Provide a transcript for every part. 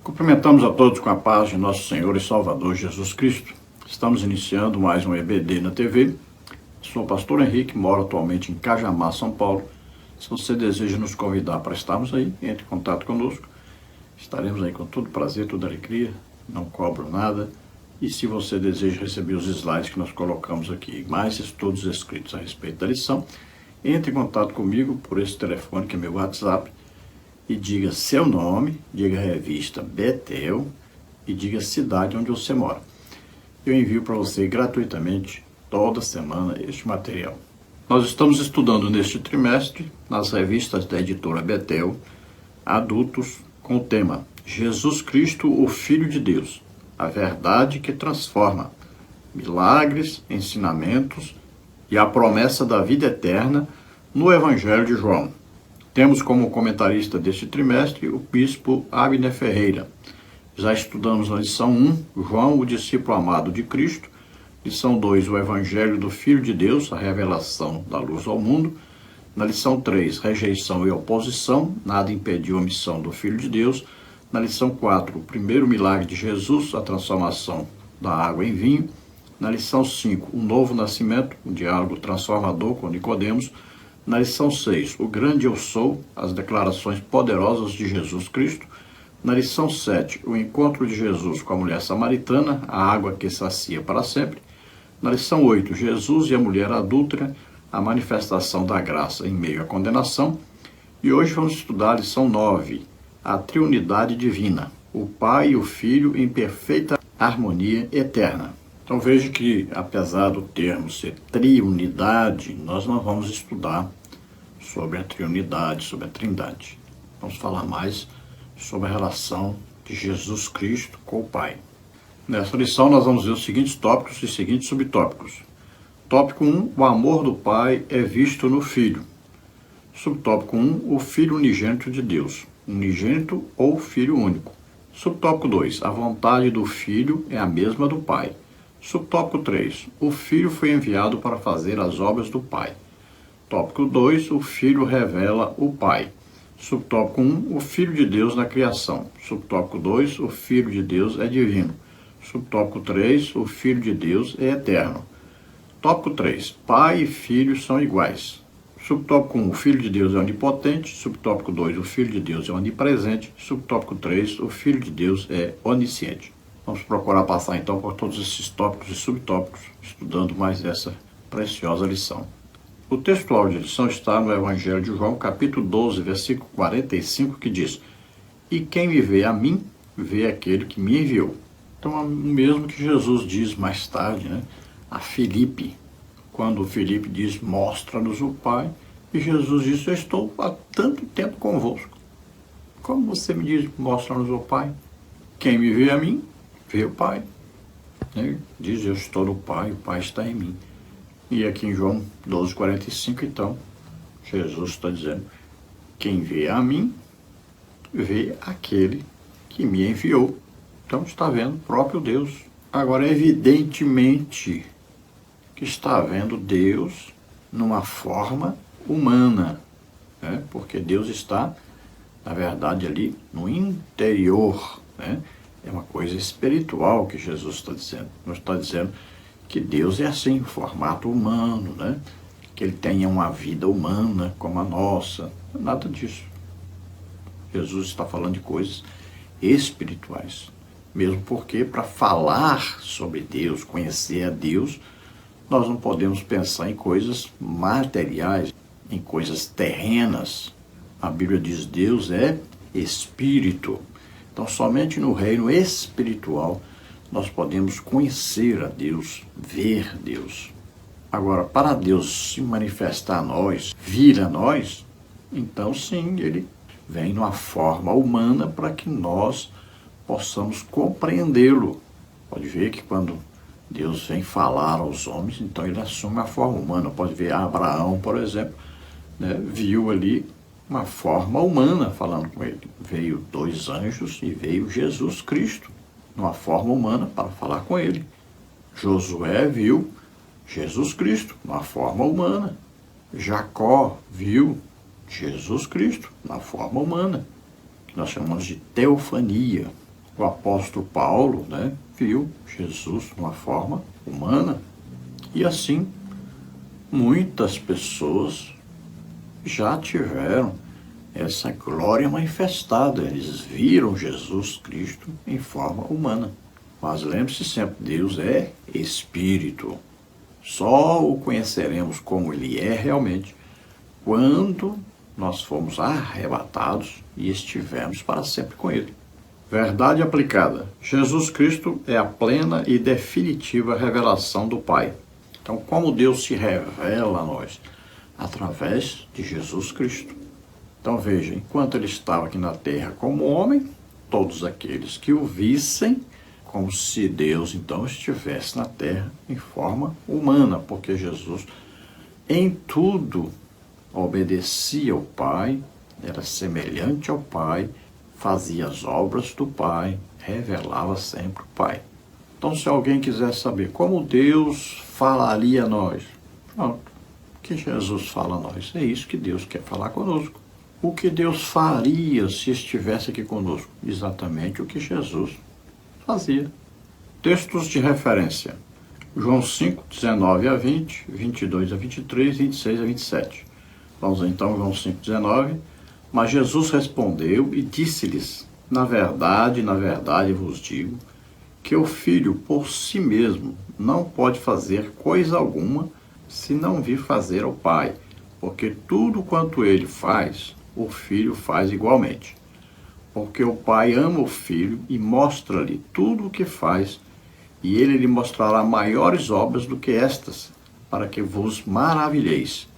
Cumprimentamos a todos com a paz de nosso Senhor e Salvador Jesus Cristo. Estamos iniciando mais um EBD na TV. Sou o pastor Henrique, moro atualmente em Cajamar, São Paulo. Se você deseja nos convidar para estarmos aí, entre em contato conosco. Estaremos aí com todo prazer, toda alegria, não cobro nada. E se você deseja receber os slides que nós colocamos aqui, mais todos escritos a respeito da lição, entre em contato comigo por esse telefone que é meu WhatsApp e diga seu nome, diga revista Betel e diga a cidade onde você mora. Eu envio para você gratuitamente toda semana este material. Nós estamos estudando neste trimestre, nas revistas da editora Betel, adultos, com o tema Jesus Cristo, o Filho de Deus, a verdade que transforma, milagres, ensinamentos e a promessa da vida eterna no Evangelho de João. Temos como comentarista deste trimestre o bispo Abner Ferreira. Já estudamos na lição 1, João, o discípulo amado de Cristo. Lição 2, o Evangelho do Filho de Deus, a revelação da luz ao mundo. Na lição 3, rejeição e oposição, nada impediu a missão do Filho de Deus. Na lição 4, o primeiro milagre de Jesus, a transformação da água em vinho. Na lição 5, o novo nascimento, um diálogo transformador com Nicodemos. Na lição 6, o grande eu sou, as declarações poderosas de Jesus Cristo. Na lição 7, o encontro de Jesus com a mulher samaritana, a água que sacia para sempre. Na lição 8, Jesus e a mulher adúltera, a manifestação da graça em meio à condenação. E hoje vamos estudar a lição 9, a triunidade divina, o Pai e o Filho em perfeita harmonia eterna. Então veja que, apesar do termo ser triunidade, nós não vamos estudar sobre a triunidade, sobre a trindade. Vamos falar mais sobre a relação de Jesus Cristo com o Pai. Nessa lição nós vamos ver os seguintes tópicos e seguintes subtópicos. Tópico 1, o amor do Pai é visto no Filho. Subtópico 1, o Filho unigênito de Deus, unigênito ou Filho único. Subtópico 2, a vontade do Filho é a mesma do Pai. Subtópico 3. O Filho foi enviado para fazer as obras do Pai. Tópico 2. O Filho revela o Pai. Subtópico 1. O Filho de Deus na criação. Subtópico 2. O Filho de Deus é divino. Subtópico 3. O Filho de Deus é eterno. Tópico 3. Pai e Filho são iguais. Subtópico 1. O Filho de Deus é onipotente. Subtópico 2. O Filho de Deus é onipresente. Subtópico 3. O Filho de Deus é onisciente. Vamos procurar passar então por todos esses tópicos e subtópicos, estudando mais essa preciosa lição. O textual de lição está no Evangelho de João, capítulo 12, versículo 45, que diz: E quem me vê a mim, vê aquele que me enviou. Então, é o mesmo que Jesus diz mais tarde, a Filipe, quando Filipe diz, mostra-nos o Pai, e Jesus diz, eu estou há tanto tempo convosco. Como você me diz, mostra-nos o Pai? Quem me vê a mim, vê o Pai. Ele diz, eu estou no Pai, o Pai está em mim. E aqui em João 12,45, então, Jesus está dizendo, quem vê a mim, vê aquele que me enviou. Então está vendo o próprio Deus. Agora, evidentemente que está vendo Deus numa forma humana, porque Deus está, na verdade, ali no interior, É uma coisa espiritual que Jesus está dizendo. Não está dizendo que Deus é assim, em formato humano, que ele tenha uma vida humana como a nossa. Nada disso. Jesus está falando de coisas espirituais. Mesmo porque, para falar sobre Deus, conhecer a Deus, nós não podemos pensar em coisas materiais, em coisas terrenas. A Bíblia diz Deus é espírito. Então, somente no reino espiritual nós podemos conhecer a Deus, ver Deus. Agora, para Deus se manifestar a nós, vir a nós, então sim, ele vem numa forma humana para que nós possamos compreendê-lo. Pode ver que quando Deus vem falar aos homens, então ele assume a forma humana. Pode ver Abraão, por exemplo, viu ali uma forma humana falando com ele. Veio 2 anjos e veio Jesus Cristo, numa forma humana, para falar com ele. Josué viu Jesus Cristo, numa forma humana. Jacó viu Jesus Cristo, na forma humana, que nós chamamos de teofania. O apóstolo Paulo, né, viu Jesus numa forma humana. E assim, muitas pessoas já tiveram essa glória manifestada. Eles viram Jesus Cristo em forma humana. Mas lembre-se sempre, Deus é Espírito. Só o conheceremos como Ele é realmente quando nós formos arrebatados e estivermos para sempre com Ele. Verdade aplicada. Jesus Cristo é a plena e definitiva revelação do Pai. Então, como Deus se revela a nós? Através de Jesus Cristo. Então, veja, enquanto Ele estava aqui na terra como homem, todos aqueles que o vissem, como se Deus, então, estivesse na terra em forma humana, porque Jesus, em tudo, obedecia ao Pai, era semelhante ao Pai, fazia as obras do Pai, revelava sempre o Pai. Então, se alguém quiser saber como Deus falaria a nós, pronto, o que Jesus fala a nós, é isso que Deus quer falar conosco. O que Deus faria se estivesse aqui conosco? Exatamente o que Jesus fazia. Textos de referência. João 5, 19 a 20, 22 a 23, 26 a 27. Vamos então, João 5, 19. Mas Jesus respondeu e disse-lhes: na verdade vos digo, que o Filho por si mesmo não pode fazer coisa alguma, se não vir fazer ao Pai, porque tudo quanto ele faz, o Filho faz igualmente. Porque o Pai ama o Filho e mostra-lhe tudo o que faz, e ele lhe mostrará maiores obras do que estas, para que vos maravilheis.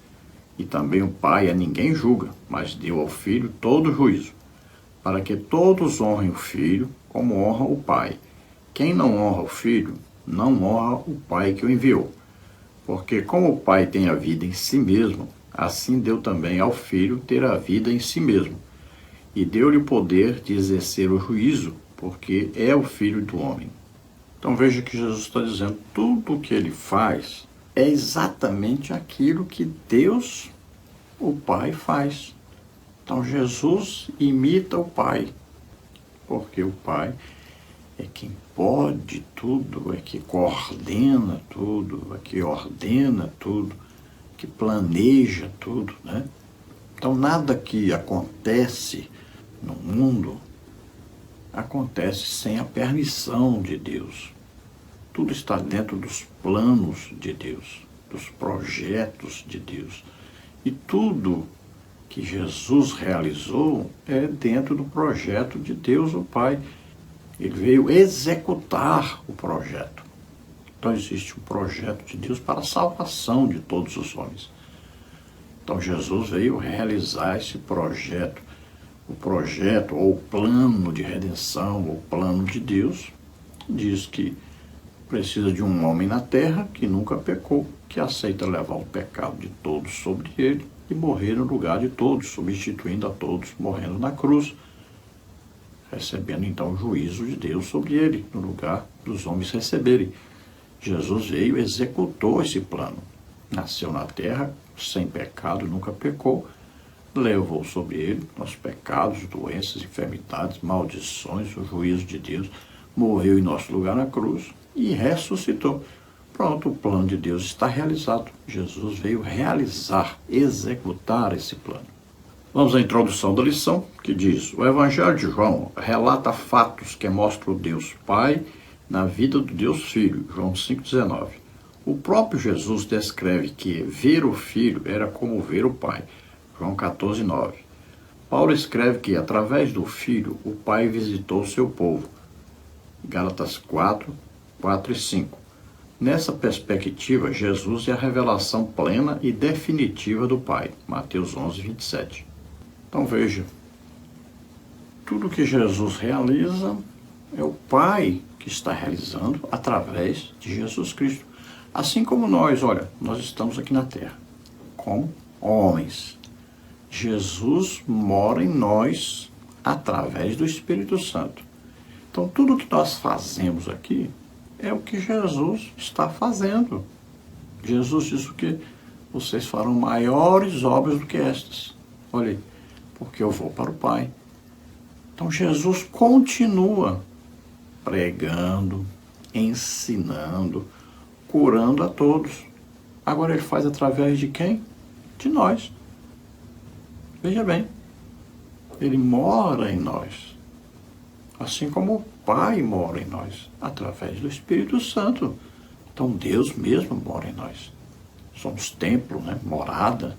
E também o Pai a ninguém julga, mas deu ao Filho todo o juízo, para que todos honrem o Filho como honra o Pai. Quem não honra o Filho, não honra o Pai que o enviou. Porque como o Pai tem a vida em si mesmo, assim deu também ao Filho ter a vida em si mesmo. E deu-lhe o poder de exercer o juízo, porque é o Filho do homem. Então veja que Jesus está dizendo, tudo o que ele faz é exatamente aquilo que Deus, o Pai, faz. Então Jesus imita o Pai, porque o Pai é quem pode tudo, é que coordena tudo, é que ordena tudo, que planeja tudo, né? Então nada que acontece no mundo acontece sem a permissão de Deus. Tudo está dentro dos planos de Deus, dos projetos de Deus. E tudo que Jesus realizou é dentro do projeto de Deus, o Pai. Ele veio executar o projeto. Então existe um projeto de Deus para a salvação de todos os homens. Então Jesus veio realizar esse projeto. O projeto ou o plano de redenção, o plano de Deus, diz que precisa de um homem na terra que nunca pecou, que aceita levar o pecado de todos sobre ele e morrer no lugar de todos, substituindo a todos, morrendo na cruz, recebendo então o juízo de Deus sobre ele, no lugar dos homens receberem. Jesus veio e executou esse plano. Nasceu na terra, sem pecado, nunca pecou, levou sobre ele nossos pecados, doenças, enfermidades, maldições, o juízo de Deus, morreu em nosso lugar na cruz e ressuscitou. Pronto, o plano de Deus está realizado. Jesus veio realizar, executar esse plano. Vamos à introdução da lição, que diz: o Evangelho de João relata fatos que mostram o Deus Pai na vida do Deus Filho, João 5,19. O próprio Jesus descreve que ver o Filho era como ver o Pai, João 14,9. Paulo escreve que, através do Filho, o Pai visitou o seu povo, Gálatas 4, 4 e 5. Nessa perspectiva, Jesus é a revelação plena e definitiva do Pai, Mateus 11, 27. Então veja, tudo que Jesus realiza é o Pai que está realizando através de Jesus Cristo. Assim como nós, olha, nós estamos aqui na Terra, como homens. Jesus mora em nós através do Espírito Santo. Então tudo que nós fazemos aqui é o que Jesus está fazendo. Jesus diz o que? Vocês farão maiores obras do que estas. Olha aí, porque eu vou para o Pai. Então Jesus continua pregando, ensinando, curando a todos. Agora ele faz através de quem? De nós. Veja bem, ele mora em nós, assim como o Pai mora em nós, através do Espírito Santo. Então Deus mesmo mora em nós. Somos templo, né? Morada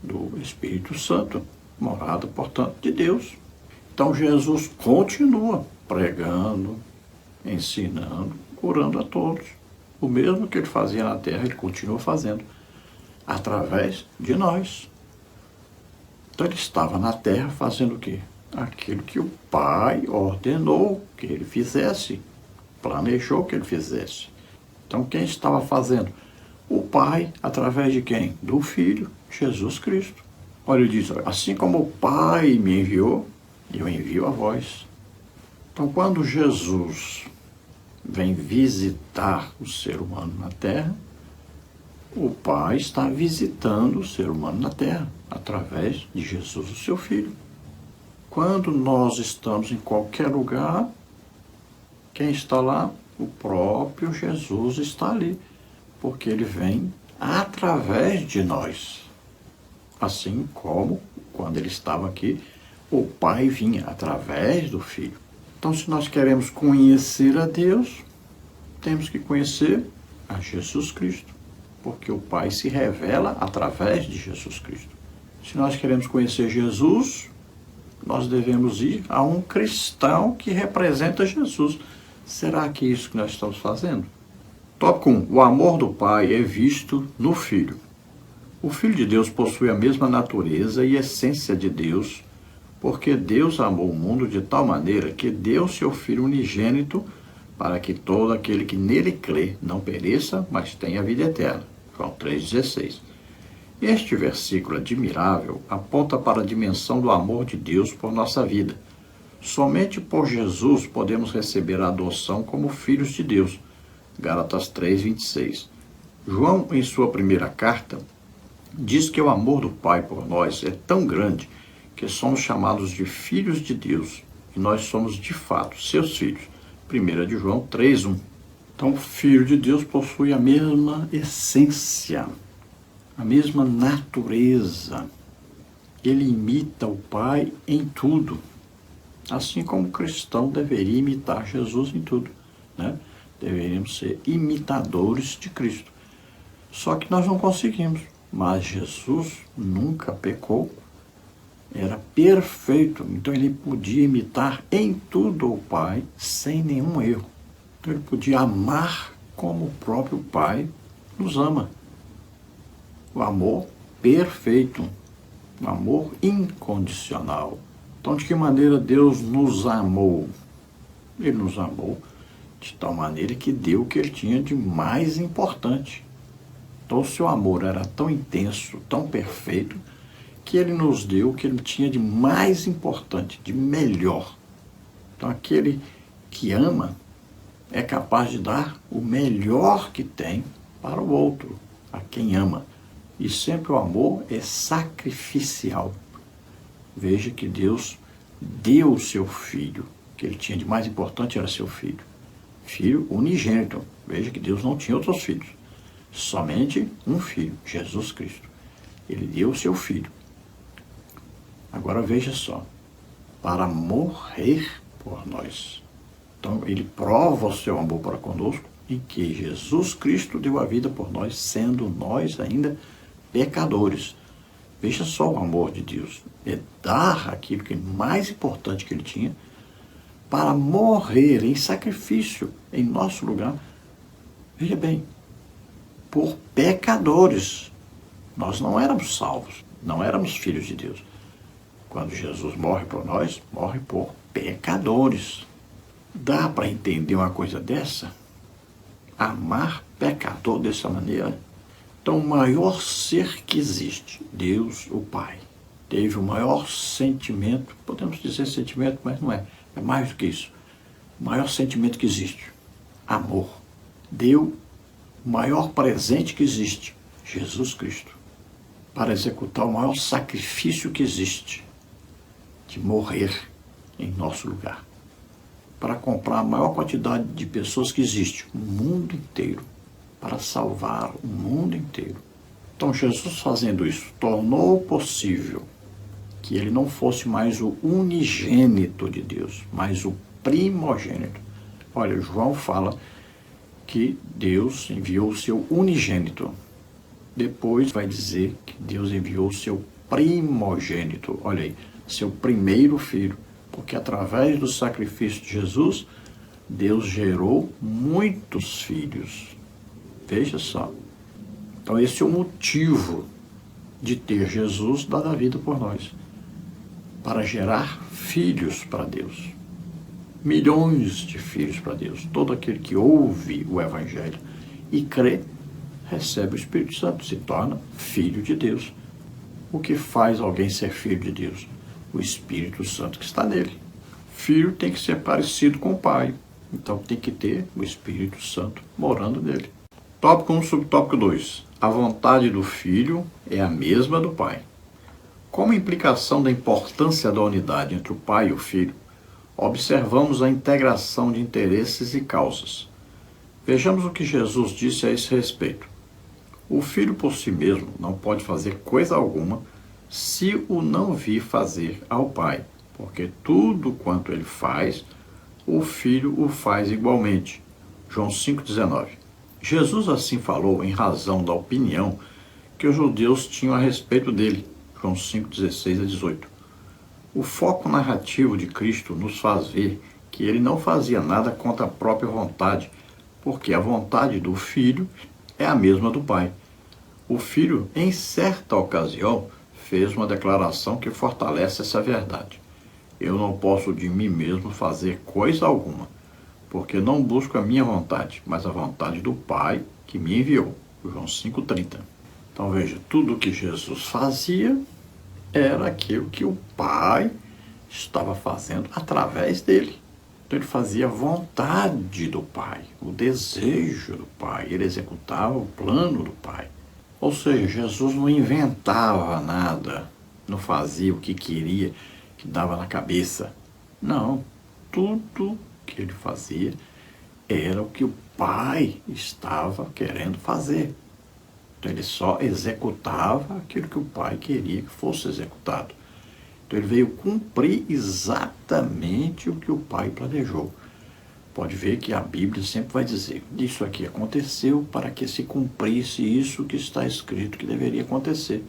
do Espírito Santo, morada, portanto, de Deus. Então Jesus continua pregando, ensinando, curando a todos. O mesmo que ele fazia na terra, ele continua fazendo, através de nós. Então ele estava na terra fazendo o quê? Aquilo que o Pai ordenou que ele fizesse, planejou que ele fizesse. Então quem estava fazendo? O Pai, através de quem? Do Filho, Jesus Cristo. Olha, ele diz, assim como o Pai me enviou, eu envio a vós. Então quando Jesus vem visitar o ser humano na terra, o Pai está visitando o ser humano na terra, através de Jesus, o seu Filho. Quando nós estamos em qualquer lugar, quem está lá? O próprio Jesus está ali, porque ele vem através de nós. Assim como, quando ele estava aqui, o Pai vinha através do Filho. Então, se nós queremos conhecer a Deus, temos que conhecer a Jesus Cristo, porque o Pai se revela através de Jesus Cristo. Se nós queremos conhecer Jesus, nós devemos ir a um cristão que representa Jesus. Será que é isso que nós estamos fazendo? Tópico 1. O amor do Pai é visto no Filho. O Filho de Deus possui a mesma natureza e essência de Deus, porque Deus amou o mundo de tal maneira que deu seu Filho unigênito para que todo aquele que nele crê não pereça, mas tenha vida eterna. João 3,16. Este versículo admirável aponta para a dimensão do amor de Deus por nossa vida. Somente por Jesus podemos receber a adoção como filhos de Deus. Gálatas 3,26. João, em sua primeira carta, diz que o amor do Pai por nós é tão grande que somos chamados de filhos de Deus, e nós somos de fato seus filhos. 1 de João 3,1. Então, o Filho de Deus possui a mesma essência, a mesma natureza. Ele imita o Pai em tudo, assim como o cristão deveria imitar Jesus em tudo, né? Deveríamos ser imitadores de Cristo. Só que nós não conseguimos. Mas Jesus nunca pecou, era perfeito, então ele podia imitar em tudo o Pai sem nenhum erro. Então ele podia amar como o próprio Pai nos ama. O amor perfeito, o amor incondicional. Então de que maneira Deus nos amou? Ele nos amou de tal maneira que deu o que ele tinha de mais importante. Então o seu amor era tão intenso, tão perfeito, que ele nos deu o que ele tinha de mais importante, de melhor. Então aquele que ama é capaz de dar o melhor que tem para o outro, a quem ama. E sempre o amor é sacrificial. Veja que Deus deu o seu filho, o que ele tinha de mais importante era seu filho. Filho unigênito. Veja que Deus não tinha outros filhos. Somente um filho, Jesus Cristo. Ele deu o seu filho. Agora veja só, para morrer por nós. Então ele prova o seu amor para conosco em que Jesus Cristo deu a vida por nós, sendo nós ainda pecadores. Veja só o amor de Deus. É dar aquilo que é mais importante que ele tinha para morrer em sacrifício em nosso lugar. Veja bem, por pecadores. Nós não éramos salvos, não éramos filhos de Deus. Quando Jesus morre por nós, morre por pecadores. Dá para entender uma coisa dessa? Amar pecador dessa maneira? Então, o maior ser que existe, Deus, o Pai, teve o maior sentimento, podemos dizer sentimento, mas não é, é mais do que isso. O maior sentimento que existe, amor. Deu o maior presente que existe, Jesus Cristo, para executar o maior sacrifício que existe, de morrer em nosso lugar. para comprar a maior quantidade de pessoas que existe, o mundo inteiro, para salvar o mundo inteiro. Então Jesus fazendo isso tornou possível que ele não fosse mais o unigênito de Deus, mas o primogênito. Olha, João fala que Deus enviou o seu unigênito. Depois vai dizer que Deus enviou o seu primogênito. Olha aí, seu primeiro filho. Porque através do sacrifício de Jesus, Deus gerou muitos filhos. Veja só. Então esse é o motivo de ter Jesus dado a vida por nós. Para gerar filhos para Deus. Milhões de filhos para Deus. Todo aquele que ouve o Evangelho e crê, recebe o Espírito Santo, se torna filho de Deus. O que faz alguém ser filho de Deus? O Espírito Santo que está nele. Filho tem que ser parecido com o pai. Então tem que ter o Espírito Santo morando nele. Tópico 1, subtópico 2. A vontade do filho é a mesma do pai. Como implicação da importância da unidade entre o pai e o filho, observamos a integração de interesses e causas. Vejamos o que Jesus disse a esse respeito. O filho por si mesmo não pode fazer coisa alguma se o não vir fazer ao pai, porque tudo quanto ele faz, o filho o faz igualmente. João 5,19. Jesus assim falou em razão da opinião que os judeus tinham a respeito dele. João 5,16 a 18. O foco narrativo de Cristo nos faz ver que ele não fazia nada contra a própria vontade, porque a vontade do filho é a mesma do pai. O filho, em certa ocasião, fez uma declaração que fortalece essa verdade. Eu não posso de mim mesmo fazer coisa alguma, porque não busco a minha vontade, mas a vontade do Pai que me enviou. João 5,30. Então veja, tudo o que Jesus fazia era aquilo que o Pai estava fazendo através dele. Então ele fazia a vontade do Pai, o desejo do Pai, ele executava o plano do Pai. Ou seja, Jesus não inventava nada, não fazia o que queria, que dava na cabeça. Não, tudo que ele fazia era o que o Pai estava querendo fazer. Então ele só executava aquilo que o Pai queria que fosse executado. Então ele veio cumprir exatamente o que o Pai planejou. Pode ver que a Bíblia sempre vai dizer, isso aqui aconteceu para que se cumprisse isso que está escrito que deveria acontecer.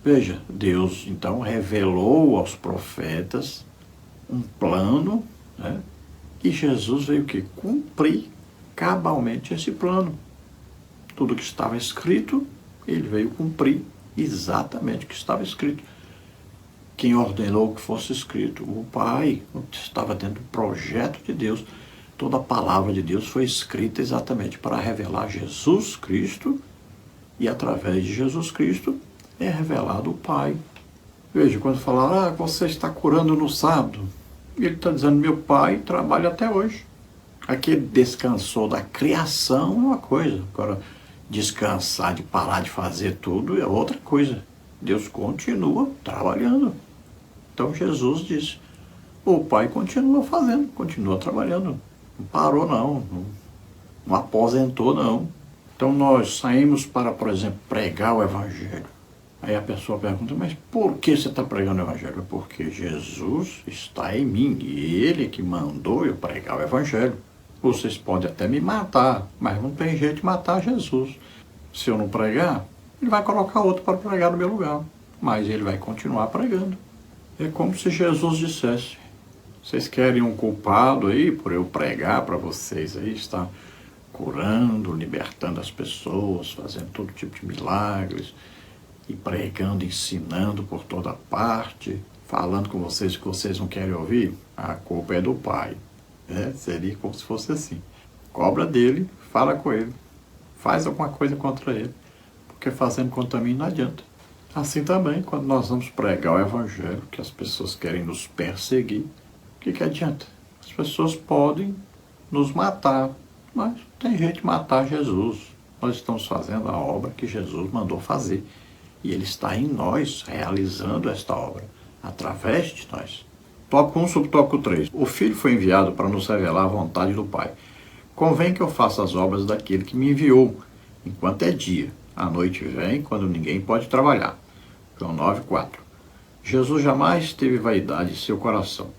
Veja, Deus então revelou aos profetas um plano, né? E Jesus veio o quê? Cumprir cabalmente esse plano. Tudo que estava escrito, ele veio cumprir exatamente o que estava escrito. Quem ordenou que fosse escrito? O Pai. Estava dentro do projeto de Deus. Toda a palavra de Deus foi escrita exatamente para revelar Jesus Cristo, e através de Jesus Cristo é revelado o Pai. Veja, quando falar, você está curando no sábado, ele está dizendo, meu Pai trabalha até hoje. Aquele descansou da criação é uma coisa, agora descansar de parar de fazer tudo é outra coisa. Deus continua trabalhando. Então Jesus disse, o Pai continua fazendo, continua trabalhando. Não parou não aposentou não. Então nós saímos para, por exemplo, pregar o Evangelho. Aí a pessoa pergunta, mas por que você está pregando o Evangelho? Porque Jesus está em mim e Ele que mandou eu pregar o Evangelho. Vocês podem até me matar, mas não tem jeito de matar Jesus. Se eu não pregar, Ele vai colocar outro para pregar no meu lugar. Mas Ele vai continuar pregando. É como se Jesus dissesse, vocês querem um culpado aí por eu pregar para vocês aí, estar curando, libertando as pessoas, fazendo todo tipo de milagres, e pregando, ensinando por toda parte, falando com vocês o que vocês não querem ouvir? A culpa é do Pai. Seria como se fosse assim. Cobra dele, fala com ele, faz alguma coisa contra ele, porque fazendo contra mim não adianta. Assim também, quando nós vamos pregar o Evangelho, que as pessoas querem nos perseguir, o que adianta? As pessoas podem nos matar, mas não tem jeito de matar Jesus. Nós estamos fazendo a obra que Jesus mandou fazer. E Ele está em nós, realizando esta obra, através de nós. Tópico 1, subtópico 3. O Filho foi enviado para nos revelar a vontade do Pai. Convém que eu faça as obras daquele que me enviou, enquanto é dia. A noite vem, quando ninguém pode trabalhar. João 9,4. Jesus jamais teve vaidade em seu coração.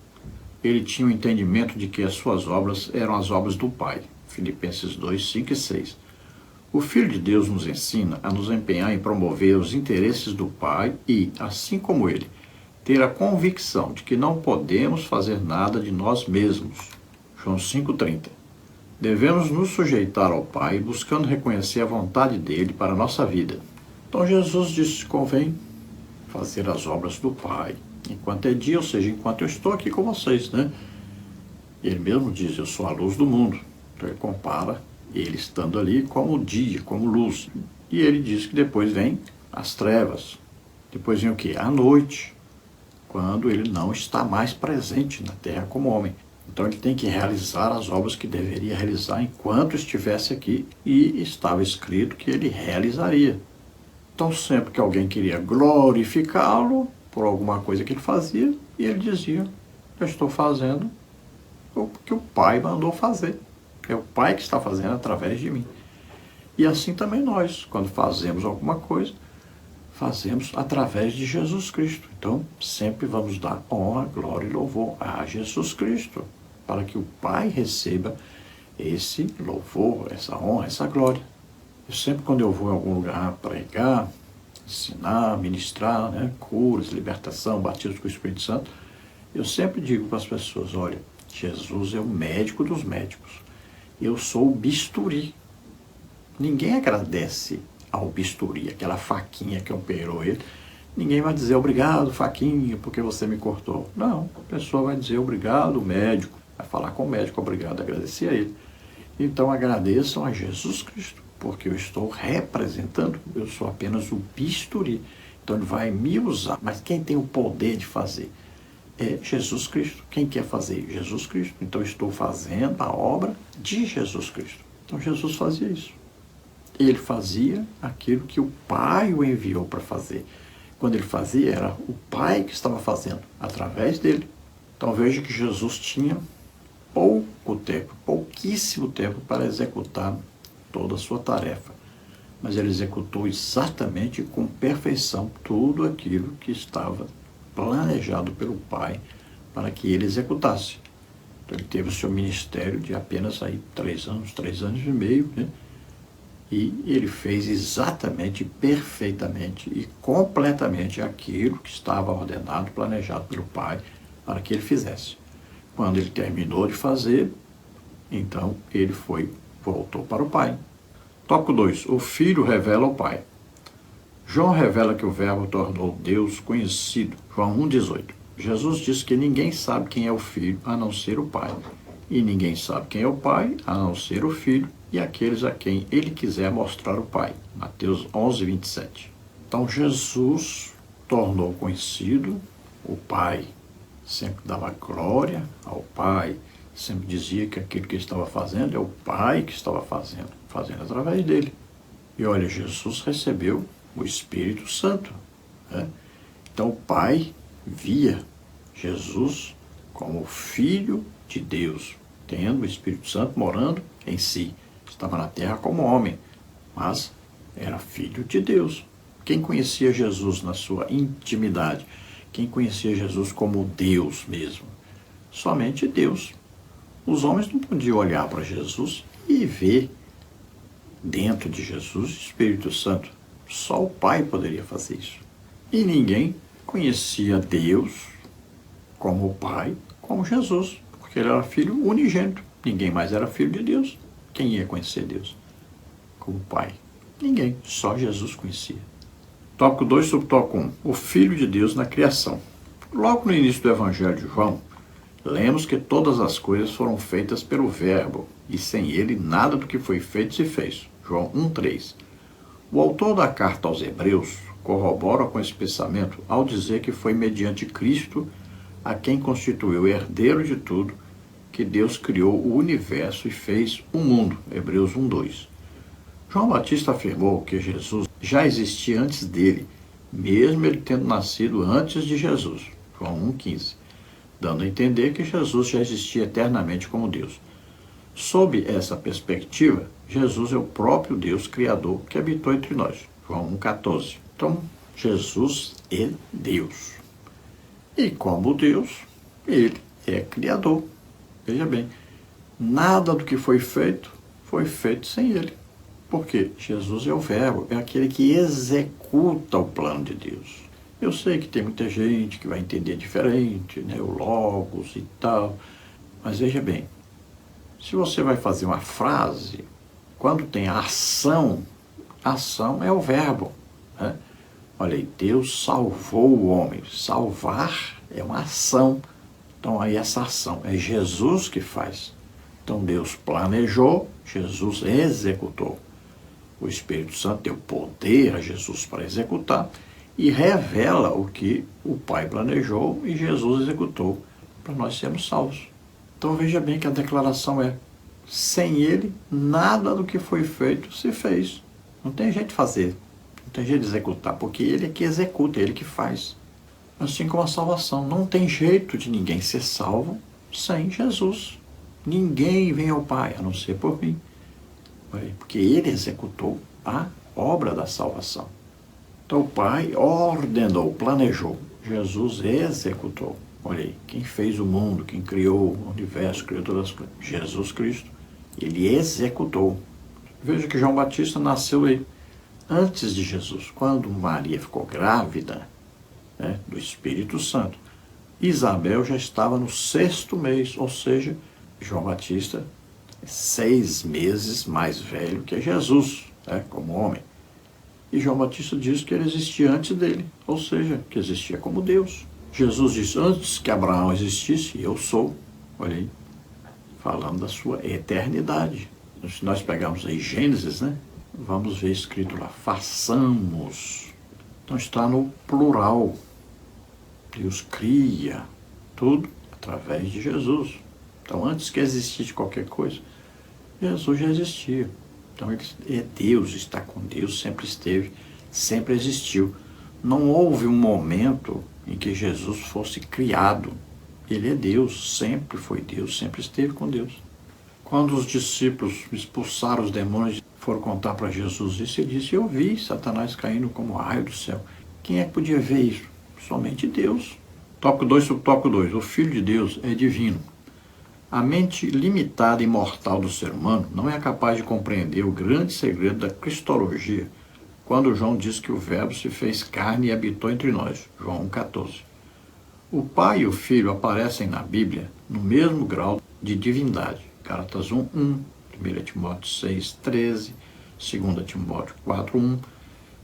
Ele tinha o entendimento de que as suas obras eram as obras do Pai. Filipenses 2, 5 e 6. O Filho de Deus nos ensina a nos empenhar em promover os interesses do Pai e, assim como Ele, ter a convicção de que não podemos fazer nada de nós mesmos. João 5,30. Devemos nos sujeitar ao Pai, buscando reconhecer a vontade dele para a nossa vida. Então Jesus disse: convém fazer as obras do Pai enquanto é dia, ou seja, enquanto eu estou aqui com vocês, né? Ele mesmo diz: eu sou a luz do mundo. Então ele compara ele estando ali como dia, como luz. E ele diz que depois vem as trevas. Depois vem o quê? A noite, quando ele não está mais presente na terra como homem. Então ele tem que realizar as obras que deveria realizar enquanto estivesse aqui, e estava escrito que ele realizaria. Então sempre que alguém queria glorificá-lo por alguma coisa que ele fazia, e ele dizia: eu estou fazendo o que o Pai mandou fazer. É o Pai que está fazendo através de mim. E assim também nós, quando fazemos alguma coisa, fazemos através de Jesus Cristo. Então, sempre vamos dar honra, glória e louvor a Jesus Cristo, para que o Pai receba esse louvor, essa honra, essa glória. Eu sempre, quando eu vou em algum lugar pregar, ensinar, ministrar, né, curas, libertação, batismo com o Espírito Santo, eu sempre digo para as pessoas: olha, Jesus é o médico dos médicos. Eu sou o bisturi. Ninguém agradece ao bisturi, aquela faquinha que operou ele. Ninguém vai dizer: obrigado, faquinha, porque você me cortou. Não, a pessoa vai dizer: obrigado, médico. Vai falar com o médico: obrigado, agradecer a ele. Então agradeçam a Jesus Cristo, porque eu estou representando, eu sou apenas o bisturi. Então ele vai me usar. Mas quem tem o poder de fazer é Jesus Cristo. Quem quer fazer? Jesus Cristo. Então eu estou fazendo a obra de Jesus Cristo. Então Jesus fazia isso. Ele fazia aquilo que o Pai o enviou para fazer. Quando ele fazia, era o Pai que estava fazendo, através dele. Então veja que Jesus tinha pouco tempo, pouquíssimo tempo para executar toda a sua tarefa. Mas ele executou exatamente com perfeição tudo aquilo que estava planejado pelo Pai para que ele executasse. Então ele teve o seu ministério de apenas aí 3 anos e meio, né? E ele fez exatamente, perfeitamente e completamente aquilo que estava ordenado, planejado pelo Pai para que ele fizesse. Quando ele terminou de fazer, então ele voltou para o Pai. Tópico 2. O Filho revela ao Pai. João revela que o Verbo tornou Deus conhecido. João 1,18. Jesus disse que ninguém sabe quem é o Filho a não ser o Pai. E ninguém sabe quem é o Pai a não ser o Filho e aqueles a quem ele quiser mostrar o Pai. Mateus 11:27. Então Jesus tornou conhecido o Pai. Sempre dava glória ao Pai. Sempre dizia que aquilo que ele estava fazendo é o Pai que estava fazendo através dele. E olha, Jesus recebeu o Espírito Santo, né? Então o Pai via Jesus como Filho de Deus, tendo o Espírito Santo morando em si. Estava na terra como homem, mas era Filho de Deus. Quem conhecia Jesus na sua intimidade? Quem conhecia Jesus como Deus mesmo? Somente Deus. Os homens não podiam olhar para Jesus e ver dentro de Jesus o Espírito Santo. Só o Pai poderia fazer isso. E ninguém conhecia Deus como o Pai, como Jesus, porque ele era filho unigênito. Ninguém mais era filho de Deus. Quem ia conhecer Deus como Pai? Ninguém, só Jesus conhecia. Tópico 2, subtópico 1. O Filho de Deus na criação. Logo no início do Evangelho de João, lemos que todas as coisas foram feitas pelo Verbo, e sem ele nada do que foi feito se fez. João 1,3. O autor da carta aos Hebreus corrobora com esse pensamento ao dizer que foi mediante Cristo, a quem constituiu herdeiro de tudo, que Deus criou o universo e fez o mundo. Hebreus 1,2. João Batista afirmou que Jesus já existia antes dele, mesmo ele tendo nascido antes de Jesus. João 1,15. dando a entender que Jesus já existia eternamente como Deus. Sob essa perspectiva, Jesus é o próprio Deus Criador que habitou entre nós. João 1,14. Então, Jesus é Deus. E como Deus, ele é Criador. Veja bem, nada do que foi feito sem ele. Porque Jesus é o Verbo, é aquele que executa o plano de Deus. Eu sei que tem muita gente que vai entender diferente, né, o Logos e tal, mas veja bem, se você vai fazer uma frase, quando tem ação é o verbo, né? Olha aí, Deus salvou o homem. Salvar é uma ação. Então aí essa ação é Jesus que faz. Então Deus planejou, Jesus executou. O Espírito Santo deu poder a Jesus para executar e revela o que o Pai planejou e Jesus executou para nós sermos salvos. Então veja bem que a declaração é: sem ele, nada do que foi feito se fez. Não tem jeito de fazer, não tem jeito de executar, porque ele é que executa, ele que faz. Assim como a salvação, não tem jeito de ninguém ser salvo sem Jesus. Ninguém vem ao Pai, a não ser por mim. Porque ele executou a obra da salvação. Então o Pai ordenou, planejou, Jesus executou. Olha aí, quem fez o mundo, quem criou o universo, criou todas as coisas? Jesus Cristo. Ele executou. Veja que João Batista nasceu aí antes de Jesus. Quando Maria ficou grávida, né, do Espírito Santo, Isabel já estava no 6º mês, ou seja, João Batista é 6 meses mais velho que Jesus, né, como homem. E João Batista diz que ele existia antes dele, ou seja, que existia como Deus. Jesus disse: antes que Abraão existisse, eu sou. Olha aí, falando da sua eternidade. Se nós pegarmos aí Gênesis, né, vamos ver escrito lá: façamos. Então está no plural. Deus cria tudo através de Jesus. Então, antes que existisse qualquer coisa, Jesus já existia. Então, ele é Deus, está com Deus, sempre esteve, sempre existiu. Não houve um momento em que Jesus fosse criado. Ele é Deus, sempre foi Deus, sempre esteve com Deus. Quando os discípulos expulsaram os demônios, foram contar para Jesus isso, ele disse: eu vi Satanás caindo como raio do céu. Quem é que podia ver isso? Somente Deus. Tópico 2 sobre tópico 2. O Filho de Deus é divino. A mente limitada e mortal do ser humano não é capaz de compreender o grande segredo da cristologia, quando João diz que o Verbo se fez carne e habitou entre nós. João 1,14. O Pai e o Filho aparecem na Bíblia no mesmo grau de divindade. Gálatas 1:1, 1 Timóteo 6:13, 2 Timóteo 4:1.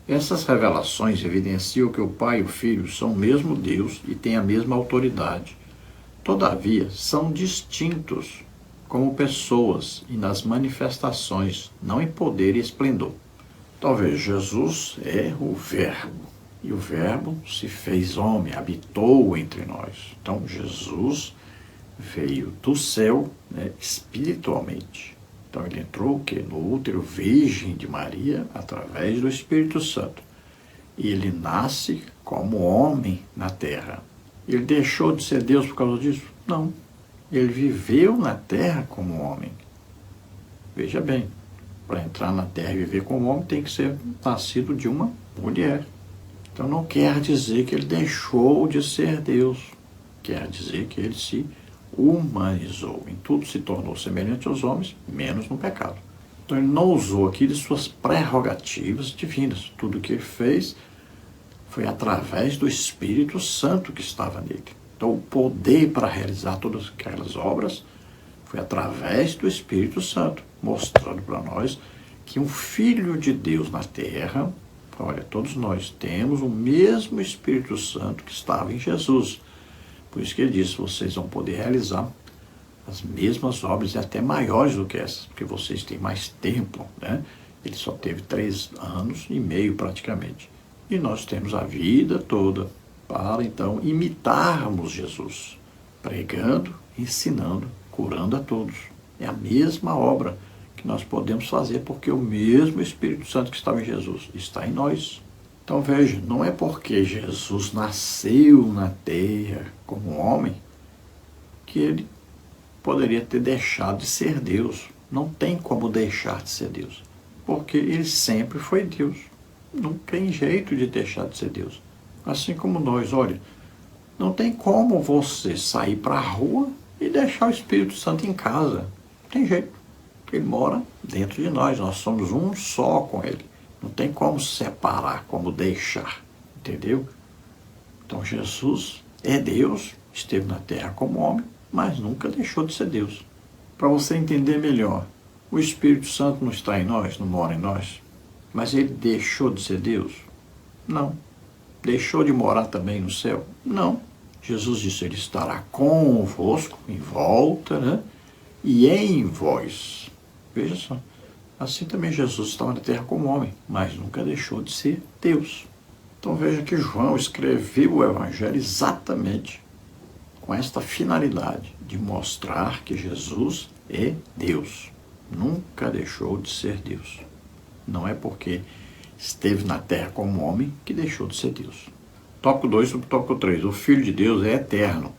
Essas revelações evidenciam que o Pai e o Filho são o mesmo Deus e têm a mesma autoridade. Todavia, são distintos como pessoas e nas manifestações, não em poder e esplendor. Talvez Jesus é o Verbo, e o Verbo se fez homem, habitou entre nós. Então, Jesus veio do céu, né, espiritualmente. Então, ele entrou no útero virgem de Maria através do Espírito Santo. E ele nasce como homem na terra. Ele deixou de ser Deus por causa disso? Não. Ele viveu na terra como homem. Veja bem, para entrar na terra e viver como homem tem que ser nascido de uma mulher. Então não quer dizer que ele deixou de ser Deus. Quer dizer que ele se humanizou. Em tudo se tornou semelhante aos homens, menos no pecado. Então ele não usou aqui de suas prerrogativas divinas. Tudo o que ele fez foi através do Espírito Santo que estava nele. Então o poder para realizar todas aquelas obras foi através do Espírito Santo, mostrando para nós que um Filho de Deus na terra, olha, todos nós temos o mesmo Espírito Santo que estava em Jesus. Por isso que ele disse: vocês vão poder realizar as mesmas obras e até maiores do que essas, porque vocês têm mais tempo, né? Ele só teve 3 anos e meio praticamente. E nós temos a vida toda para, então, imitarmos Jesus, pregando, ensinando, curando a todos. É a mesma obra que nós podemos fazer, porque o mesmo Espírito Santo que estava em Jesus está em nós. Então veja, não é porque Jesus nasceu na terra como homem que ele poderia ter deixado de ser Deus. Não tem como deixar de ser Deus, porque ele sempre foi Deus. Não tem jeito de deixar de ser Deus. Assim como nós, olha, não tem como você sair para a rua e deixar o Espírito Santo em casa. Não tem jeito. Ele mora dentro de nós. Nós somos um só com ele. Não tem como separar, como deixar. Entendeu? Então Jesus é Deus, esteve na terra como homem, mas nunca deixou de ser Deus. Para você entender melhor, o Espírito Santo não está em nós, não mora em nós, mas ele deixou de ser Deus? Não. Deixou de morar também no céu? Não. Jesus disse, ele estará convosco, em volta, né? E em vós. Veja só. Assim também Jesus estava na terra como homem, mas nunca deixou de ser Deus. Então veja que João escreveu o Evangelho exatamente com esta finalidade de mostrar que Jesus é Deus. Nunca deixou de ser Deus. Não é porque esteve na terra como homem que deixou de ser Deus. Tópico 2 sobre tópico 3. O Filho de Deus é eterno.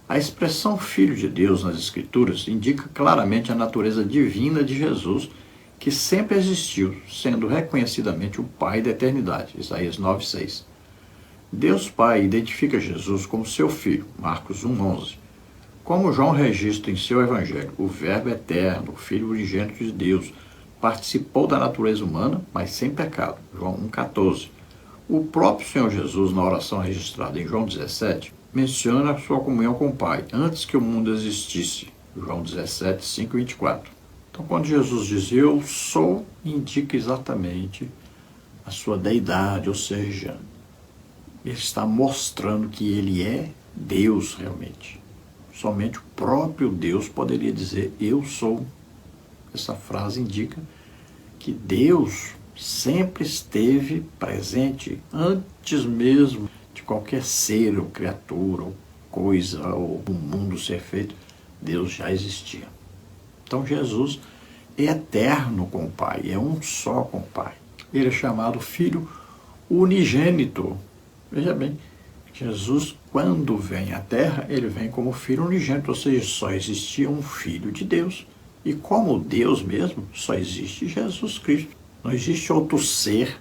A expressão Filho de Deus nas Escrituras indica claramente a natureza divina de Jesus, que sempre existiu, sendo reconhecidamente o Pai da eternidade. Isaías 9,6. Deus Pai identifica Jesus como seu Filho, Marcos 1,11. Como João registra em seu Evangelho, o Verbo eterno, o Filho unigênito de Deus, participou da natureza humana, mas sem pecado, João 1,14. O próprio Senhor Jesus, na oração registrada em João 17, menciona a sua comunhão com o Pai, antes que o mundo existisse, João 17, 5 e 24. Então, quando Jesus diz, eu sou, indica exatamente a sua deidade, ou seja, ele está mostrando que ele é Deus realmente. Somente o próprio Deus poderia dizer, eu sou. Essa frase indica que Deus sempre esteve presente antes mesmo de qualquer ser ou criatura ou coisa ou o mundo ser feito. Deus já existia. Então Jesus é eterno com o Pai, é um só com o Pai. Ele é chamado Filho unigênito. Veja bem, Jesus, quando vem à Terra, ele vem como Filho unigênito, ou seja, só existia um Filho de Deus. E como Deus mesmo, só existe Jesus Cristo. Não existe outro ser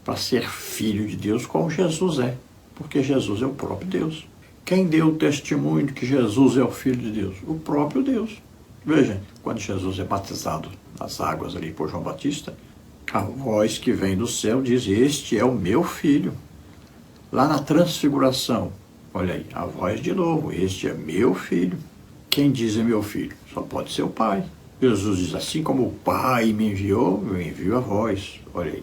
para ser Filho de Deus como Jesus é, porque Jesus é o próprio Deus. Quem deu o testemunho de que Jesus é o Filho de Deus? O próprio Deus. Veja, quando Jesus é batizado nas águas ali por João Batista, a voz que vem do céu diz, este é o meu Filho. Lá na transfiguração, olha aí, a voz de novo, este é meu Filho. Quem diz é meu Filho? Só pode ser o Pai. Jesus diz, assim como o Pai me enviou, eu envio a vós. Olha aí,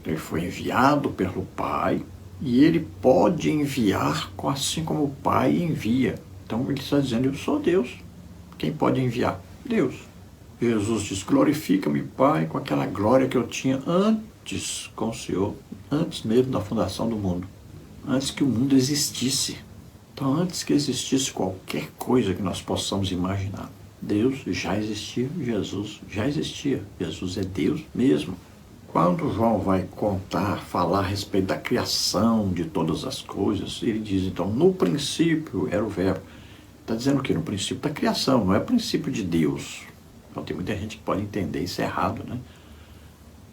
ele foi enviado pelo Pai e ele pode enviar assim como o Pai envia. Então ele está dizendo, eu sou Deus. Quem pode enviar? Deus. Jesus diz, glorifica-me, Pai, com aquela glória que eu tinha antes com o Senhor, antes mesmo da fundação do mundo, antes que o mundo existisse. Então, antes que existisse qualquer coisa que nós possamos imaginar, Deus já existia, Jesus já existia. Jesus é Deus mesmo. Quando João vai falar a respeito da criação de todas as coisas, ele diz, então, no princípio era o Verbo. Está dizendo o quê? No princípio da criação, não é princípio de Deus. Então, tem muita gente que pode entender isso errado, né?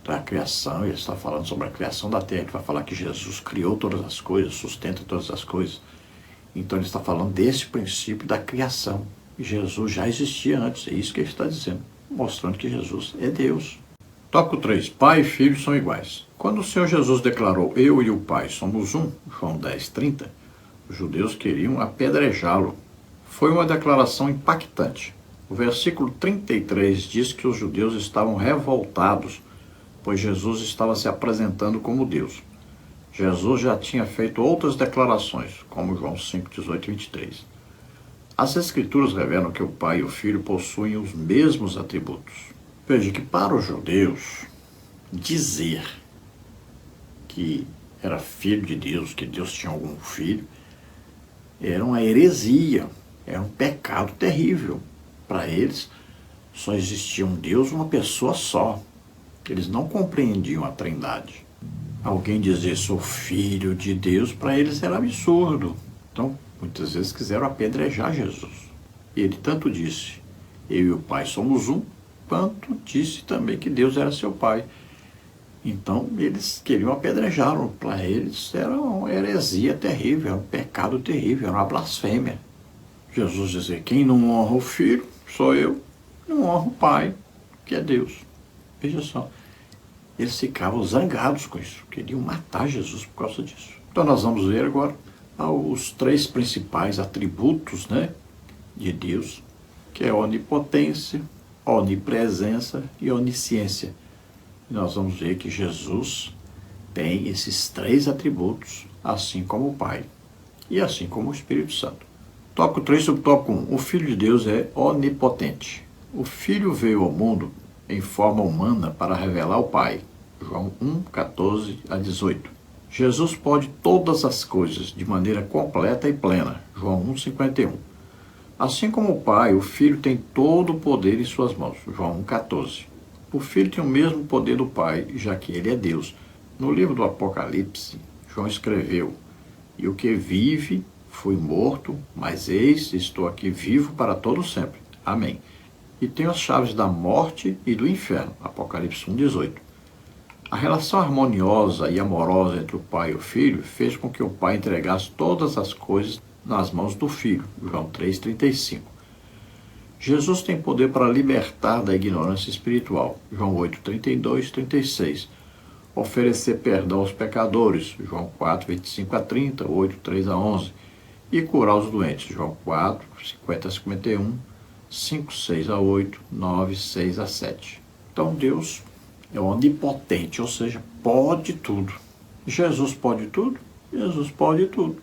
Então, a criação, ele está falando sobre a criação da terra, ele vai falar que Jesus criou todas as coisas, sustenta todas as coisas. Então, ele está falando desse princípio da criação. Jesus já existia antes, é isso que ele está dizendo, mostrando que Jesus é Deus. Tópico 3. Pai e Filho são iguais. Quando o Senhor Jesus declarou, eu e o Pai somos um, João 10:30, os judeus queriam apedrejá-lo. Foi uma declaração impactante. O versículo 33 diz que os judeus estavam revoltados, pois Jesus estava se apresentando como Deus. Jesus já tinha feito outras declarações, como João 5:18 e 23. As Escrituras revelam que o Pai e o Filho possuem os mesmos atributos. Veja que para os judeus, dizer que era filho de Deus, que Deus tinha algum filho, era uma heresia, era um pecado terrível. Para eles, só existia um Deus, uma pessoa só. Eles não compreendiam a Trindade. Alguém dizer sou filho de Deus, para eles era absurdo. Então, muitas vezes quiseram apedrejar Jesus. Ele tanto disse, eu e o Pai somos um, quanto disse também que Deus era seu Pai. Então, eles queriam apedrejá-lo. Para eles era uma heresia terrível, era um pecado terrível, era uma blasfêmia. Jesus dizia, quem não honra o Filho, sou eu, não honra o Pai, que é Deus. Veja só, eles ficavam zangados com isso, queriam matar Jesus por causa disso. Então nós vamos ver agora os três principais atributos, né, de Deus, que é onipotência, onipresença e onisciência. E nós vamos ver que Jesus tem esses três atributos, assim como o Pai e assim como o Espírito Santo. Tópico 3, subtópico 1. O Filho de Deus é onipotente. O Filho veio ao mundo em forma humana para revelar o Pai. João 1, 14 a 18. Jesus pode todas as coisas de maneira completa e plena. João 1, 51. Assim como o Pai, o Filho tem todo o poder em suas mãos. João 1, 14. O Filho tem o mesmo poder do Pai, já que ele é Deus. No livro do Apocalipse, João escreveu, e o que vive fui morto, mas eis, estou aqui vivo para todo sempre. Amém. E tenho as chaves da morte e do inferno. Apocalipse 1, 18. A relação harmoniosa e amorosa entre o Pai e o Filho fez com que o Pai entregasse todas as coisas nas mãos do Filho. João 3,35. Jesus tem poder para libertar da ignorância espiritual. João 8, 32, 36. Oferecer perdão aos pecadores. João 4, 25 a 30, 8, 3 a 11. E curar os doentes. João 4, 50 a 51, 5, 6 a 8, 9, 6 a 7. Então Deus é onipotente, ou seja, pode tudo. Jesus pode tudo? Jesus pode tudo.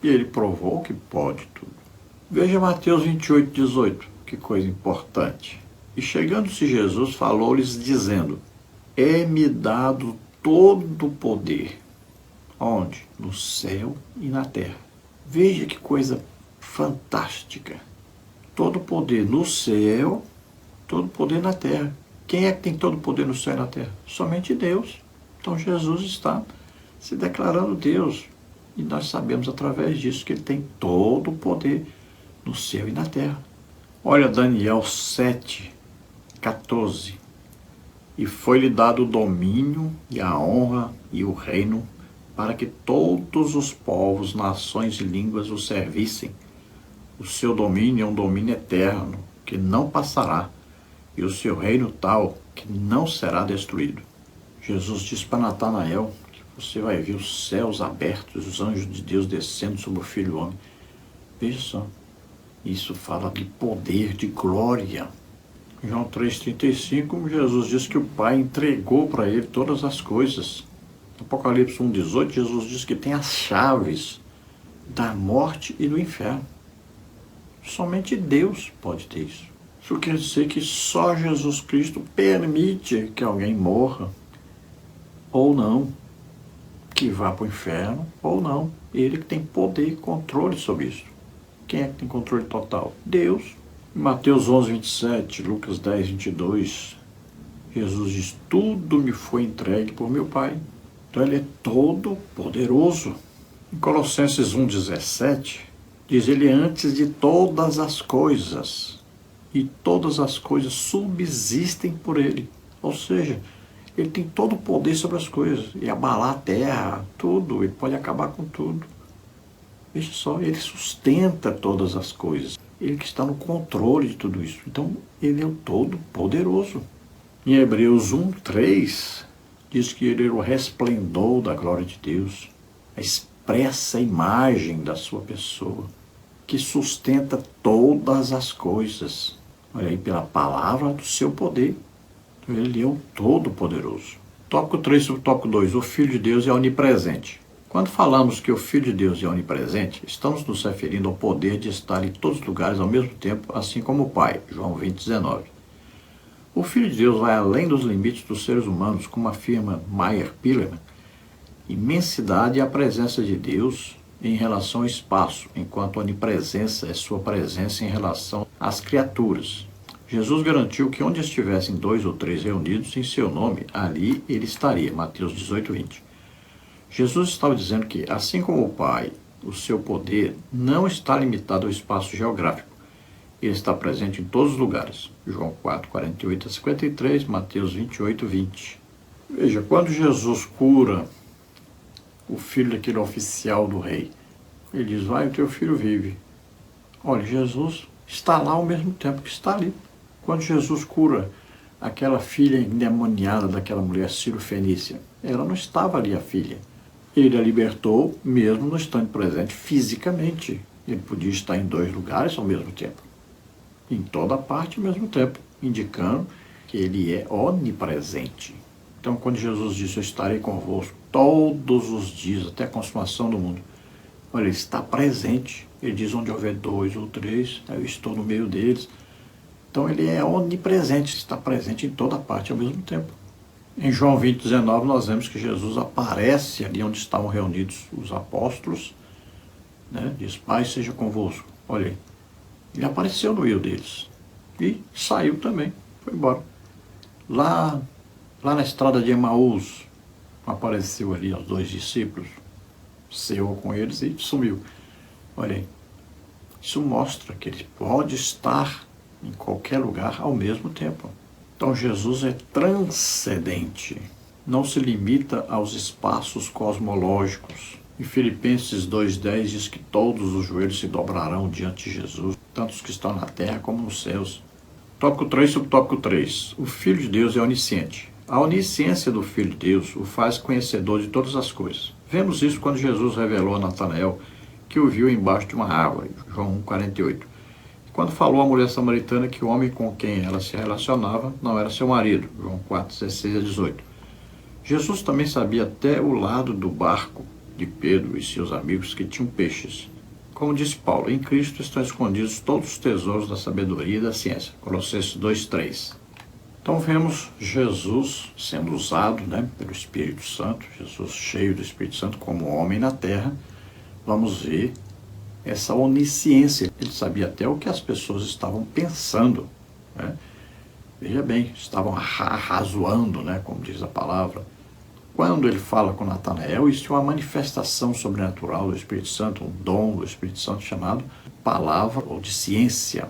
E ele provou que pode tudo. Veja Mateus 28, 18, que coisa importante. E chegando-se Jesus, falou-lhes dizendo, é-me dado todo o poder. Onde? No céu e na terra. Veja que coisa fantástica. Todo o poder no céu, todo o poder na terra. Quem é que tem todo o poder no céu e na terra? Somente Deus. Então Jesus está se declarando Deus. E nós sabemos através disso que ele tem todo o poder no céu e na terra. Olha Daniel 7, 14. E foi-lhe dado o domínio e a honra e o reino para que todos os povos, nações e línguas o servissem. O seu domínio é um domínio eterno, que não passará, e o seu reino tal, que não será destruído. Jesus disse para Natanael que você vai ver os céus abertos, os anjos de Deus descendo sobre o Filho do Homem. Veja só, isso fala de poder, de glória. Em João 3,35, Jesus diz que o Pai entregou para ele todas as coisas. Apocalipse 1,18, Jesus diz que tem as chaves da morte e do inferno. Somente Deus pode ter isso. Isso quer dizer que só Jesus Cristo permite que alguém morra, ou não, que vá para o inferno, ou não. Ele que tem poder e controle sobre isso. Quem é que tem controle total? Deus. Em Mateus 11, 27, Lucas 10, 22, Jesus diz, tudo me foi entregue por meu Pai. Então ele é todo poderoso. Em Colossenses 1,17, diz ele antes de todas as coisas, e todas as coisas subsistem por ele. Ou seja, ele tem todo o poder sobre as coisas, e abalar a terra, tudo, ele pode acabar com tudo. Veja só, ele sustenta todas as coisas, ele que está no controle de tudo isso. Então, ele é o todo poderoso. Em Hebreus 1:3, diz que ele é o resplendor da glória de Deus, a expressa imagem da sua pessoa, que sustenta todas as coisas. Olha aí, pela palavra do seu poder. Então, ele é o Todo-Poderoso. Tópico 3 sobre tópico 2. O Filho de Deus é onipresente. Quando falamos que o Filho de Deus é onipresente, estamos nos referindo ao poder de estar em todos os lugares ao mesmo tempo, assim como o Pai. João 20:19. O Filho de Deus vai além dos limites dos seres humanos, como afirma Meyer Pillerman. Imensidade é a presença de Deus em relação ao espaço, enquanto a onipresença é sua presença em relação às criaturas. Jesus garantiu que onde estivessem 2 ou 3 reunidos em seu nome, ali ele estaria. Mateus 18:20. Jesus estava dizendo que, assim como o Pai, o seu poder não está limitado ao espaço geográfico. Ele está presente em todos os lugares. João 4, 48 a 53, Mateus 28, 20. Veja, quando Jesus cura o filho daquele oficial do rei, ele diz, vai, o teu filho vive. Olha, Jesus está lá ao mesmo tempo que está ali. Quando Jesus cura aquela filha endemoniada daquela mulher Ciro-Fenícia, ela não estava ali, a filha. Ele a libertou mesmo não estando presente fisicamente. Ele podia estar em dois lugares ao mesmo tempo. Em toda parte ao mesmo tempo, indicando que ele é onipresente. Então, quando Jesus disse, eu estarei convosco todos os dias, até a consumação do mundo, olha, ele está presente. Ele diz, onde houver 2 ou 3, eu estou no meio deles. Então, ele é onipresente, está presente em toda parte ao mesmo tempo. Em João 20, 19, nós vemos que Jesus aparece ali onde estavam reunidos os apóstolos, né? Diz, Pai seja convosco. Olha aí. Ele apareceu no meio deles e saiu também, foi embora. Lá na estrada de Emaús, apareceu ali aos 2 discípulos, ceou com eles e sumiu. Olha aí, isso mostra que ele pode estar em qualquer lugar ao mesmo tempo. Então Jesus é transcendente, não se limita aos espaços cosmológicos. Em Filipenses 2,10 diz que todos os joelhos se dobrarão diante de Jesus, tanto os que estão na terra como nos céus. Tópico 3, subtópico 3. O Filho de Deus é onisciente. A onisciência do Filho de Deus o faz conhecedor de todas as coisas. Vemos isso quando Jesus revelou a Natanael que o viu embaixo de uma árvore, João 1,48. Quando falou à mulher samaritana que o homem com quem ela se relacionava não era seu marido, João 4,16 a 18. Jesus também sabia até o lado do barco de Pedro e seus amigos que tinham peixes. Como disse Paulo, em Cristo estão escondidos todos os tesouros da sabedoria e da ciência, Colossenses 2,3. Então vemos Jesus sendo usado, pelo Espírito Santo, Jesus cheio do Espírito Santo como homem na terra. Vamos ver essa onisciência. Ele sabia até o que as pessoas estavam pensando, Veja bem, estavam arrazoando, como diz a palavra. Quando ele fala com Natanael, isso é uma manifestação sobrenatural do Espírito Santo, um dom do Espírito Santo chamado palavra ou de ciência,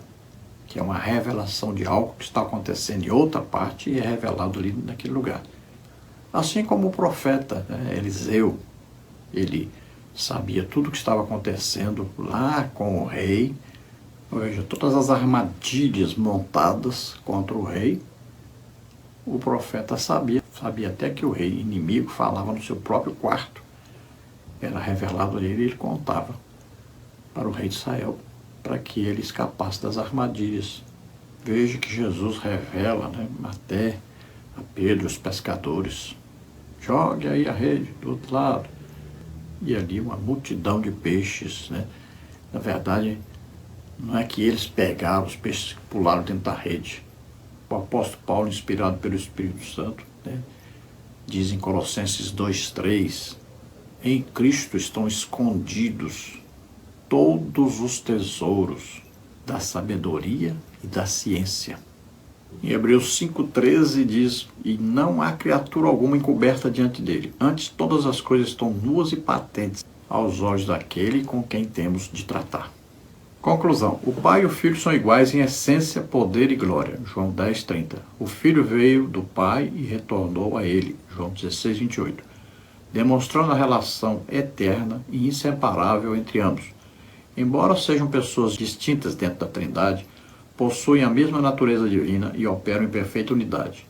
que é uma revelação de algo que está acontecendo em outra parte e é revelado ali naquele lugar. Assim como o profeta Eliseu, ele sabia tudo o que estava acontecendo lá com o rei, veja, todas as armadilhas montadas contra o rei, o profeta sabia até que o rei inimigo falava no seu próprio quarto. Era revelado a ele e ele contava para o rei de Israel, para que ele escapasse das armadilhas. Veja que Jesus revela até a Pedro, os pescadores, jogue aí a rede do outro lado. E ali uma multidão de peixes. Na verdade, não é que eles pegaram os peixes que pularam dentro da rede. O apóstolo Paulo, inspirado pelo Espírito Santo, diz em Colossenses 2,3, em Cristo estão escondidos todos os tesouros da sabedoria e da ciência. Em Hebreus 5,13 diz, e não há criatura alguma encoberta diante dele, antes todas as coisas estão nuas e patentes aos olhos daquele com quem temos de tratar. Conclusão. O Pai e o Filho são iguais em essência, poder e glória. João 10,30. O Filho veio do Pai e retornou a ele. João 16,28. Demonstrando a relação eterna e inseparável entre ambos. Embora sejam pessoas distintas dentro da Trindade, possuem a mesma natureza divina e operam em perfeita unidade.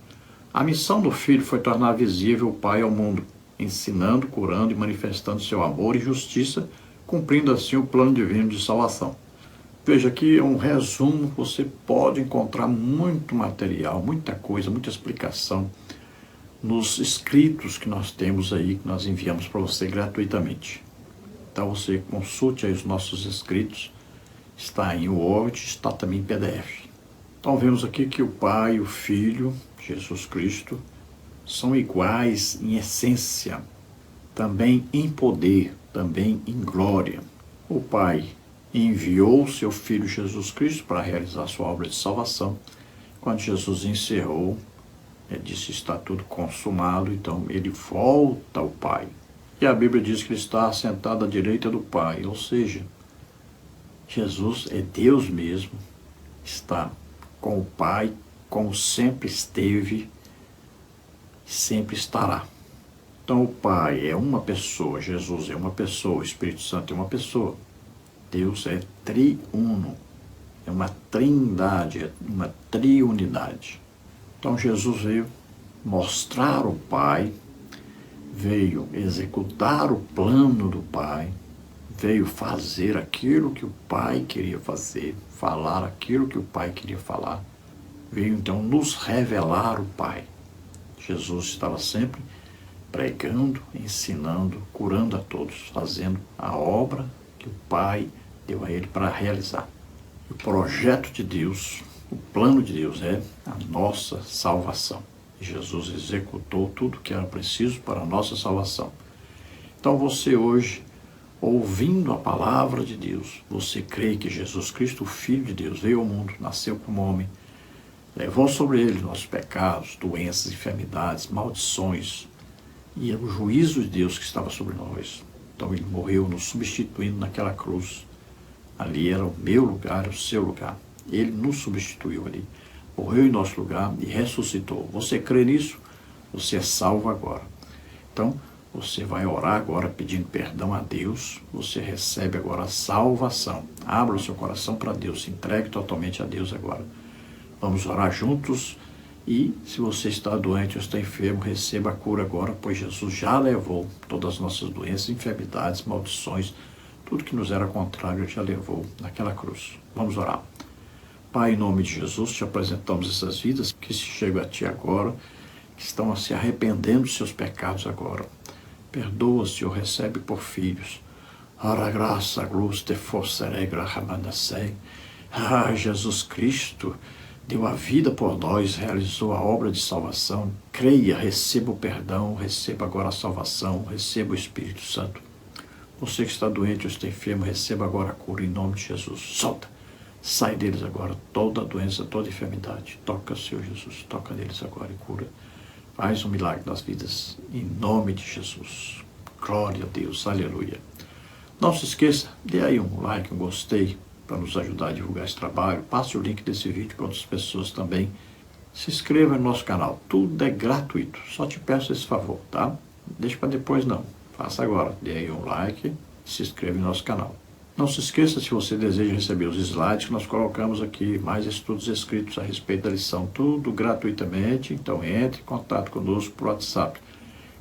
A missão do Filho foi tornar visível o Pai ao mundo, ensinando, curando e manifestando seu amor e justiça, cumprindo assim o plano divino de salvação. Veja aqui um resumo, você pode encontrar muito material, muita coisa, muita explicação nos escritos que nós temos aí, que nós enviamos para você gratuitamente. Então você consulte aí os nossos escritos, está em Word, está também em PDF. Então vemos aqui que o Pai e o Filho, Jesus Cristo, são iguais em essência, também em poder, também em glória. O Pai enviou o seu Filho Jesus Cristo para realizar sua obra de salvação. Quando Jesus encerrou, ele disse, está tudo consumado, então ele volta ao Pai. E a Bíblia diz que ele está assentado à direita do Pai, ou seja, Jesus é Deus mesmo, está com o Pai, como sempre esteve e sempre estará. Então o Pai é uma pessoa, Jesus é uma pessoa, o Espírito Santo é uma pessoa. Deus é triuno, é uma trindade, é uma triunidade. Então Jesus veio mostrar o Pai, veio executar o plano do Pai, veio fazer aquilo que o Pai queria fazer, falar aquilo que o Pai queria falar, veio então nos revelar o Pai. Jesus estava sempre pregando, ensinando, curando a todos, fazendo a obra que o Pai deu a ele para realizar. O projeto de Deus, o plano de Deus é a nossa salvação. E Jesus executou tudo que era preciso para a nossa salvação. Então você hoje, ouvindo a palavra de Deus, você crê que Jesus Cristo, o Filho de Deus, veio ao mundo, nasceu como homem, levou sobre ele nossos pecados, doenças, enfermidades, maldições, e era o juízo de Deus que estava sobre nós. Então ele morreu nos substituindo naquela cruz. Ali era o meu lugar, era o seu lugar. Ele nos substituiu ali. Morreu em nosso lugar e ressuscitou. Você crê nisso? Você é salvo agora. Então, você vai orar agora pedindo perdão a Deus. Você recebe agora a salvação. Abra o seu coração para Deus. Se entregue totalmente a Deus agora. Vamos orar juntos. E se você está doente ou está enfermo, receba a cura agora, pois Jesus já levou todas as nossas doenças, enfermidades, maldições, tudo que nos era contrário, ele já levou naquela cruz. Vamos orar. Pai, em nome de Jesus, te apresentamos essas vidas que se chegam a Ti agora, que estão se arrependendo dos seus pecados agora. Perdoa, Senhor, recebe por filhos. Ora, graça, luz, te forceregra, ramanasei. Ah, Jesus Cristo deu a vida por nós, realizou a obra de salvação. Creia, receba o perdão, receba agora a salvação, receba o Espírito Santo. Você que está doente ou está enfermo, receba agora a cura em nome de Jesus. Solta, sai deles agora toda doença, toda enfermidade. Toca, Senhor Jesus, toca neles agora e cura. Faz um milagre nas vidas, em nome de Jesus. Glória a Deus, aleluia. Não se esqueça, dê aí um like, um gostei, para nos ajudar a divulgar esse trabalho. Passe o link desse vídeo para outras pessoas também. Se inscreva no nosso canal. Tudo é gratuito. Só te peço esse favor, tá? Deixa para depois não. Faça agora. Dê aí um like e se inscreva no nosso canal. Não se esqueça, se você deseja receber os slides que nós colocamos aqui, mais estudos escritos a respeito da lição, tudo gratuitamente. Então entre em contato conosco por WhatsApp.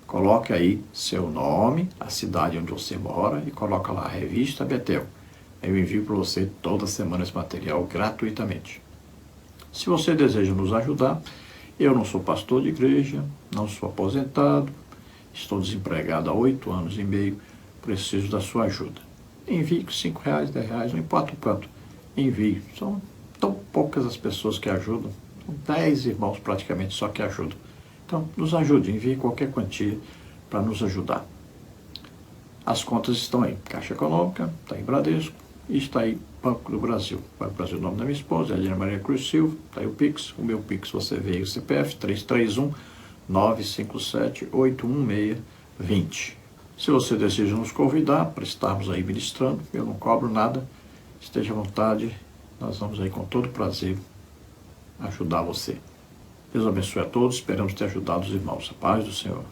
Coloque aí seu nome, a cidade onde você mora e coloca lá a revista Betel. Eu envio para você toda semana esse material gratuitamente. Se você deseja nos ajudar, eu não sou pastor de igreja, não sou aposentado, estou desempregado há 8 anos e meio, preciso da sua ajuda. Envie com R$5, R$10, não importa o quanto, envie. São tão poucas as pessoas que ajudam, são 10 irmãos praticamente só que ajudam. Então, nos ajude, envie qualquer quantia para nos ajudar. As contas estão aí, Caixa Econômica, está em Bradesco, e está aí Banco do Brasil. Banco do Brasil, o nome da minha esposa, Adriana Maria Cruz Silva, está aí o Pix. O meu Pix, você vê aí o CPF, 331-957-816-20. Se você deseja nos convidar para estarmos aí ministrando, eu não cobro nada, esteja à vontade, nós vamos aí com todo prazer ajudar você. Deus abençoe a todos, esperamos ter ajudado os irmãos. A paz do Senhor.